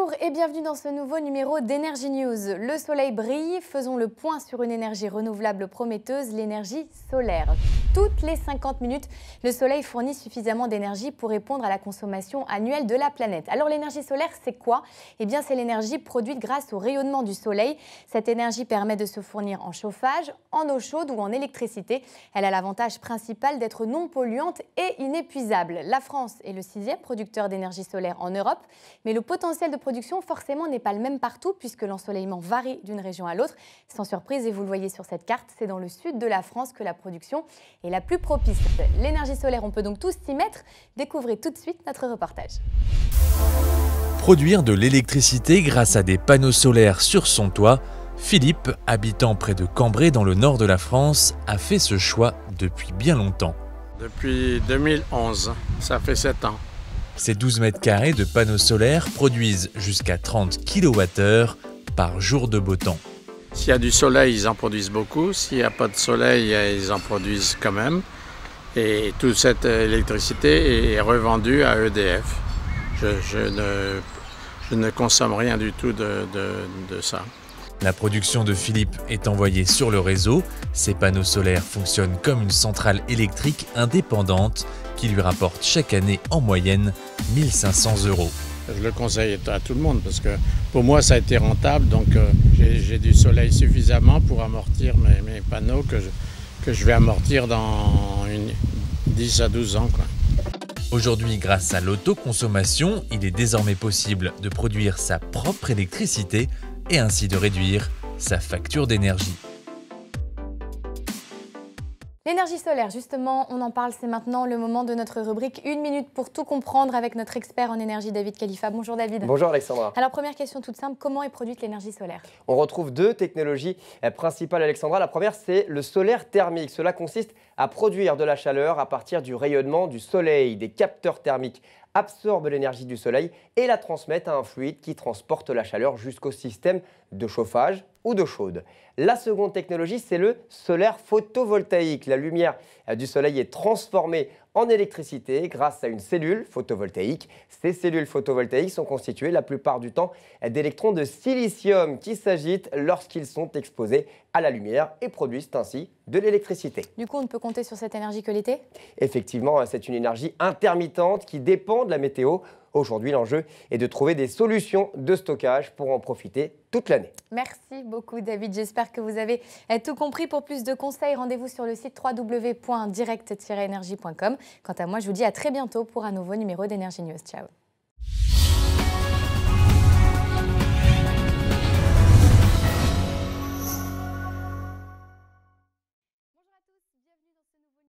Bonjour et bienvenue dans ce nouveau numéro d'Energy News. Le soleil brille, faisons le point sur une énergie renouvelable prometteuse, l'énergie solaire. Toutes les 50 minutes, le soleil fournit suffisamment d'énergie pour répondre à la consommation annuelle de la planète. Alors l'énergie solaire, c'est quoi? Eh bien c'est l'énergie produite grâce au rayonnement du soleil. Cette énergie permet de se fournir en chauffage, en eau chaude ou en électricité. Elle a l'avantage principal d'être non polluante et inépuisable. La France est le 6e producteur d'énergie solaire en Europe, mais le potentiel de production forcément n'est pas le même partout puisque l'ensoleillement varie d'une région à l'autre. Sans surprise, et vous le voyez sur cette carte, c'est dans le sud de la France que la production est la plus propice. L'énergie solaire, on peut donc tous s'y mettre. Découvrez tout de suite notre reportage. Produire de l'électricité grâce à des panneaux solaires sur son toit, Philippe, habitant près de Cambrai dans le nord de la France, a fait ce choix depuis bien longtemps. Depuis 2011, ça fait 7 ans. Ces 12 mètres carrés de panneaux solaires produisent jusqu'à 30 kWh par jour de beau temps. S'il y a du soleil, ils en produisent beaucoup. S'il n'y a pas de soleil, ils en produisent quand même. Et toute cette électricité est revendue à EDF. Je ne consomme rien du tout de ça. La production de Philippe est envoyée sur le réseau. Ces panneaux solaires fonctionnent comme une centrale électrique indépendante qui lui rapporte chaque année en moyenne 1 500 €. Je le conseille à tout le monde parce que pour moi ça a été rentable. Donc j'ai du soleil suffisamment pour amortir mes panneaux que je vais amortir dans 10 à 12 ans, quoi. Aujourd'hui, grâce à l'autoconsommation, il est désormais possible de produire sa propre électricité et ainsi de réduire sa facture d'énergie. L'énergie solaire, justement, on en parle, c'est maintenant le moment de notre rubrique 1 minute pour tout comprendre avec notre expert en énergie, David Khalifa. Bonjour David. Bonjour Alexandra. Alors première question toute simple, comment est produite l'énergie solaire? On retrouve deux technologies principales Alexandra. La première, c'est le solaire thermique. Cela consiste à produire de la chaleur à partir du rayonnement du soleil. Des capteurs thermiques absorbent l'énergie du soleil et la transmettent à un fluide qui transporte la chaleur jusqu'au système de chauffage ou d'eau chaude. La seconde technologie, c'est le solaire photovoltaïque. La lumière du soleil est transformée en électricité grâce à une cellule photovoltaïque. Ces cellules photovoltaïques sont constituées la plupart du temps d'électrons de silicium qui s'agitent lorsqu'ils sont exposés à la lumière et produisent ainsi de l'électricité. Du coup, on ne peut compter sur cette énergie que l'été? Effectivement, c'est une énergie intermittente qui dépend de la météo. Aujourd'hui, l'enjeu est de trouver des solutions de stockage pour en profiter toute l'année. Merci beaucoup David, j'espère que vous avez tout compris. Pour plus de conseils, rendez-vous sur le site www.direct-energie.com. Quant à moi, je vous dis à très bientôt pour un nouveau numéro d'Energy News. Ciao.